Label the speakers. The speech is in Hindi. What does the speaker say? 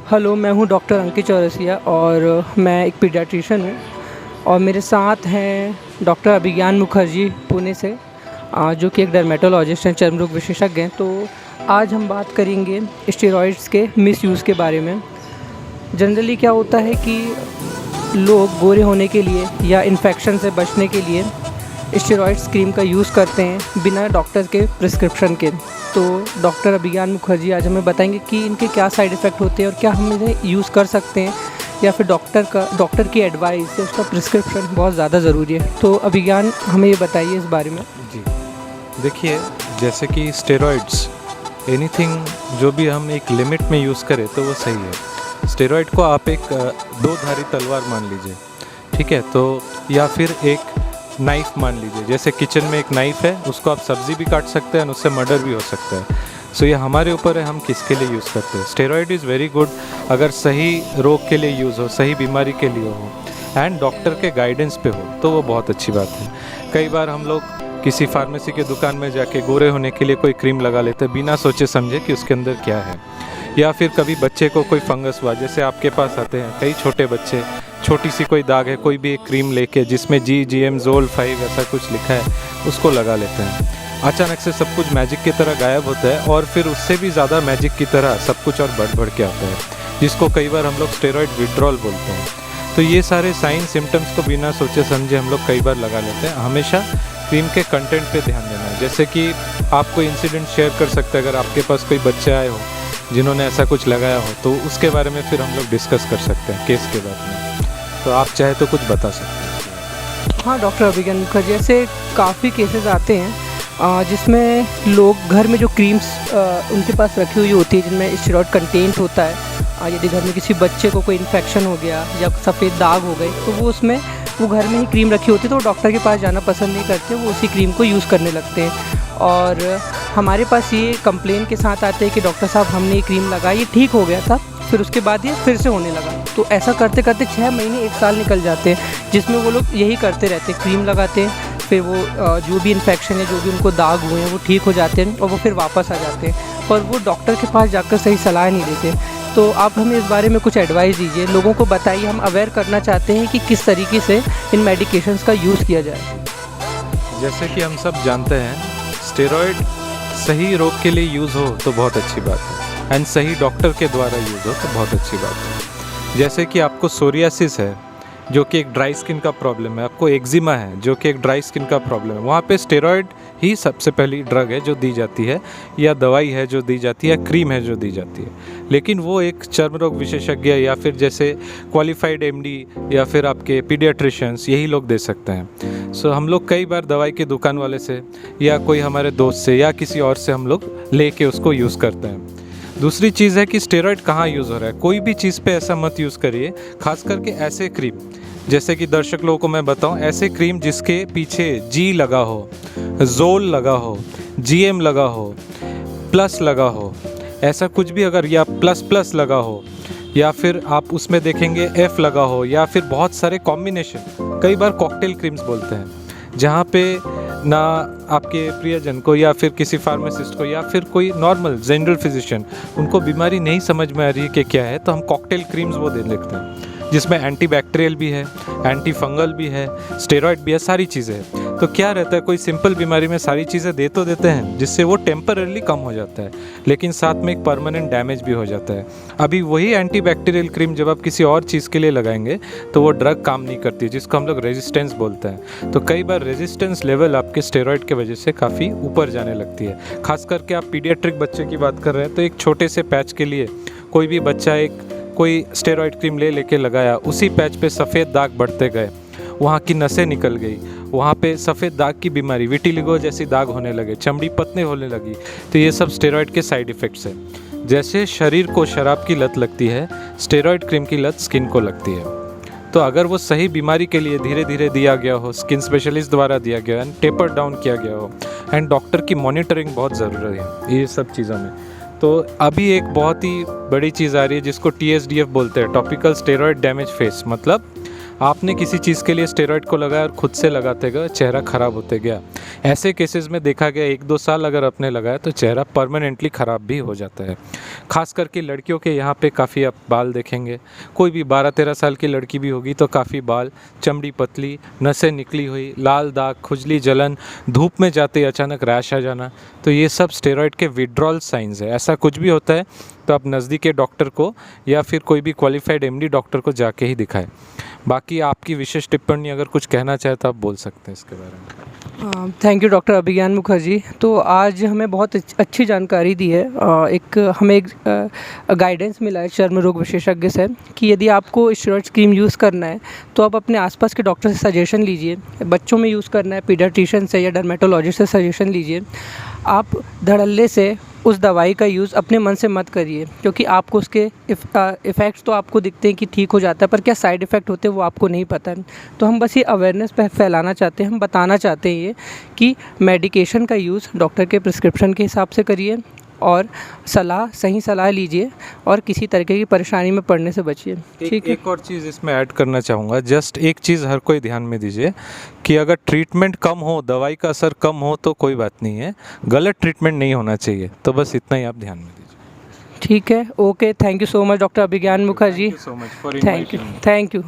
Speaker 1: हेलो, मैं हूँ डॉक्टर अंकित चौरसिया और मैं एक पीडियाट्रिशियन हूँ और मेरे साथ हैं डॉक्टर अभिज्ञान मुखर्जी पुणे से, जो कि एक डर्मेटोलॉजिस्ट हैं, चर्म रोग विशेषज्ञ हैं। तो आज हम बात करेंगे स्टेरॉइड्स के मिसयूज़ के बारे में। जनरली क्या होता है कि लोग गोरे होने के लिए या इन्फेक्शन से बचने के लिए स्टेरॉइड्स क्रीम का यूज़ करते हैं बिना डॉक्टर के प्रिस्क्रिप्शन के। तो डॉक्टर अभिज्ञान मुखर्जी आज हमें बताएंगे कि इनके क्या साइड इफ़ेक्ट होते हैं और क्या हम इन्हें यूज़ कर सकते हैं या फिर डॉक्टर की एडवाइस या उसका प्रिस्क्रिप्शन बहुत ज़्यादा ज़रूरी है। तो अभिज्ञान, हमें ये बताइए इस बारे में।
Speaker 2: जी, देखिए, जैसे कि स्टेरॉइड्स एनीथिंग जो भी हम एक लिमिट में यूज़ करें तो वो सही है। स्टेरॉइड को आप एक दो धारी तलवार मान लीजिए, ठीक है, तो या फिर एक नाइफ़ मान लीजिए। जैसे किचन में एक नाइफ़ है, उसको आप सब्ज़ी भी काट सकते हैं और उससे मर्डर भी हो सकता है। सो ये हमारे ऊपर है, हम किसके लिए यूज़ करते हैं। स्टेरॉइड इज़ वेरी गुड अगर सही रोग के लिए यूज़ हो, सही बीमारी के लिए हो एंड डॉक्टर के गाइडेंस पे हो तो वो बहुत अच्छी बात है। कई बार हम लोग किसी फार्मेसी के दुकान में जाके गोरे होने के लिए कोई क्रीम लगा लेते हैं बिना सोचे समझे कि उसके अंदर क्या है। या फिर कभी बच्चे को कोई फंगस हुआ, जैसे आपके पास आते हैं कई छोटे बच्चे, छोटी सी कोई दाग है, कोई भी एक क्रीम लेके जिसमें GM Zol 5 ऐसा कुछ लिखा है उसको लगा लेते हैं। अचानक से सब कुछ मैजिक की तरह गायब होता है और फिर उससे भी ज़्यादा मैजिक की तरह सब कुछ और बढ़ के आता है, जिसको कई बार हम लोग स्टेरॉइड विड्रॉल बोलते हैं। तो ये सारे साइन सिम्टम्स को बिना सोचे समझे हम लोग कई बार लगा लेते हैं। हमेशा क्रीम के कंटेंट पे ध्यान देना है। जैसे कि आप कोई इंसिडेंट शेयर कर सकते हैं, अगर आपके पास कोई बच्चे आए हो जिन्होंने ऐसा कुछ लगाया हो तो उसके बारे में फिर हम लोग डिस्कस कर सकते हैं केस के बारे में। तो आप चाहे तो कुछ बता सकते हैं।
Speaker 1: हाँ डॉक्टर अभिज्ञान मुखर्जी, ऐसे काफ़ी केसेस आते हैं जिसमें लोग घर में जो क्रीम्स उनके पास रखी हुई होती है जिनमें स्टेरॉइड कंटेंट होता है। यदि घर में किसी बच्चे को कोई इन्फेक्शन हो गया या सफ़ेद दाग हो गए तो वो घर में ही क्रीम रखी होती है, तो वो डॉक्टर के पास जाना पसंद नहीं करते, वो उसी क्रीम को यूज़ करने लगते हैं। और हमारे पास ये कंप्लेन के साथ आते हैं कि डॉक्टर साहब, हमने ये क्रीम लगाई, ये ठीक हो गया था, फिर उसके बाद ये फिर से होने लगा। तो ऐसा करते करते 6 महीने 1 साल निकल जाते हैं जिसमें वो लोग यही करते रहते हैं, क्रीम लगाते हैं, फिर वो जो भी इन्फेक्शन है, जो भी उनको दाग हुए हैं वो ठीक हो जाते हैं और वो फिर वापस आ जाते हैं, पर वो डॉक्टर के पास जाकर सही सलाह नहीं देते। तो आप हमें इस बारे में कुछ एडवाइस दीजिए, लोगों को बताइए। हम अवेयर करना चाहते हैं कि किस तरीके से इन मेडिकेशंस का यूज़ किया जाए।
Speaker 2: जैसे कि हम सब जानते हैं, स्टेरॉइड सही रोग के लिए यूज़ हो तो बहुत अच्छी बात है एंड सही डॉक्टर के द्वारा यूज़ हो तो बहुत अच्छी बात है। जैसे कि आपको सोरियासिस है जो कि एक ड्राई स्किन का प्रॉब्लम है, आपको एक्जिमा है जो कि एक ड्राई स्किन का प्रॉब्लम है, वहाँ पे स्टेरॉइड ही सबसे पहली ड्रग है जो दी जाती है, या दवाई है जो दी जाती है, क्रीम है जो दी जाती है। लेकिन वो एक चर्म रोग विशेषज्ञ या फिर जैसे क्वालिफाइड MD या फिर आपके पीडियाट्रिशियंस, यही लोग दे सकते हैं। सो हम लोग कई बार दवाई की दुकान वाले से या कोई हमारे दोस्त से या किसी और से हम लोग लेके उसको यूज़ करते हैं। दूसरी चीज़ है कि स्टेरॉइड कहाँ यूज़ हो रहा है। कोई भी चीज़ पे ऐसा मत यूज़ करिए, खास करके ऐसे क्रीम, जैसे कि दर्शक लोगों को मैं बताऊं, ऐसे क्रीम जिसके पीछे G लगा हो, Zol लगा हो, GM लगा हो, प्लस लगा हो, ऐसा कुछ भी अगर, या प्लस लगा हो, या फिर आप उसमें देखेंगे F लगा हो, या फिर बहुत सारे कॉम्बिनेशन, कई बार कॉकटेल क्रीम्स बोलते हैं, जहाँ पे ना आपके प्रियजन को या फिर किसी फार्मासिस्ट को या फिर कोई नॉर्मल जनरल फिजिशियन, उनको बीमारी नहीं समझ में आ रही है कि क्या है, तो हम कॉकटेल क्रीम्स वो दे लेते हैं जिसमें एंटीबैक्टीरियल भी है, एंटी फंगल भी है, स्टेरॉइड भी है, सारी चीज़ें हैं। तो क्या रहता है, कोई सिंपल बीमारी में सारी चीज़ें दे तो देते हैं जिससे वो टेम्पररीली कम हो जाता है, लेकिन साथ में एक परमानेंट डैमेज भी हो जाता है। अभी वही एंटीबैक्टीरियल क्रीम जब आप किसी और चीज़ के लिए लगाएंगे तो वो ड्रग काम नहीं करती, जिसको हम लोग रेजिस्टेंस बोलते हैं। तो कई बार रेजिस्टेंस लेवल आपके स्टेरॉइड की वजह से काफ़ी ऊपर जाने लगती है। खास करके आप पीडियाट्रिक बच्चे की बात कर रहे हैं तो एक छोटे से पैच के लिए कोई भी बच्चा कोई स्टेरॉइड क्रीम लेके लगाया, उसी पैच पे सफ़ेद दाग बढ़ते गए, वहाँ की नसें निकल गई, वहाँ पे सफ़ेद दाग की बीमारी, विटिलिगो जैसी दाग होने लगे, चमड़ी पतले होने लगी। तो ये सब स्टेरॉइड के साइड इफ़ेक्ट्स हैं। जैसे शरीर को शराब की लत लगती है, स्टेरॉइड क्रीम की लत स्किन को लगती है। तो अगर वो सही बीमारी के लिए धीरे धीरे दिया गया हो, स्किन स्पेशलिस्ट द्वारा दिया गया एंड टेपर डाउन किया गया हो, एंड डॉक्टर की मॉनिटरिंग बहुत ज़रूरी है ये सब चीज़ों में। तो अभी एक बहुत ही बड़ी चीज़ आ रही है जिसको TSDF बोलते हैं, टॉपिकल स्टेरॉइड डैमेज फेस। मतलब आपने किसी चीज़ के लिए स्टेरॉइड को लगाया और खुद से लगाते गए चेहरा ख़राब होते गया, ऐसे केसेस में देखा गया 1-2 साल अगर आपने लगाया तो चेहरा परमानेंटली ख़राब भी हो जाता है। खास करके लड़कियों के यहाँ पे काफ़ी आप बाल देखेंगे, कोई भी 12-13 साल की लड़की भी होगी तो काफ़ी बाल, चमड़ी पतली, नसें निकली हुई, लाल दाग, खुजली, जलन, धूप में जाते ही अचानक रैश आ जाना, तो ये सब स्टेरॉइड के विड्रॉल साइंस है। ऐसा कुछ भी होता है तो आप नज़दीक के डॉक्टर को या फिर कोई भी क्वालिफाइड एमडी डॉक्टर को जाके ही दिखाएं। बाकी आपकी विशेष टिप्पणी अगर कुछ कहना चाहे तो आप बोल सकते हैं इसके बारे में।
Speaker 1: Thank you doctor Abhigyan Mukherjee. तो आज हमें बहुत अच्छी जानकारी दी है। हमें एक गाइडेंस मिला है चर्म रोग विशेषज्ञ से कि यदि आपको स्टेरॉइड क्रीम यूज़ करना है तो आप अपने आसपास के डॉक्टर से सजेशन लीजिए। बच्चों में यूज़ करना है पीडियाट्रिशियन से या डर्मेटोलॉजिस्ट से सजेशन लीजिए। आप धड़ल्ले से उस दवाई का यूज़ अपने मन से मत करिए, क्योंकि आपको उसके इफ़ेक्ट्स तो आपको दिखते हैं कि ठीक हो जाता है, पर क्या साइड इफ़ेक्ट होते हैं वो आपको नहीं पता है। तो हम बस ये अवेयरनेस फैलाना चाहते हैं, हम बताना चाहते हैं ये कि मेडिकेशन का यूज़ डॉक्टर के प्रिस्क्रिप्शन के हिसाब से करिए और सही सलाह लीजिए और किसी तरीके की परेशानी में पड़ने से बचिए। ठीक है।
Speaker 2: एक और चीज़ इसमें ऐड करना चाहूँगा, जस्ट एक चीज़ हर कोई ध्यान में दीजिए कि अगर ट्रीटमेंट कम हो, दवाई का असर कम हो तो कोई बात नहीं है, गलत ट्रीटमेंट नहीं होना चाहिए। तो बस इतना ही आप ध्यान में दीजिए।
Speaker 1: ठीक है, okay, thank you so much doctor Abhigyan Mukherjee.
Speaker 2: Thank you so much for
Speaker 1: thank you.
Speaker 2: Thank you.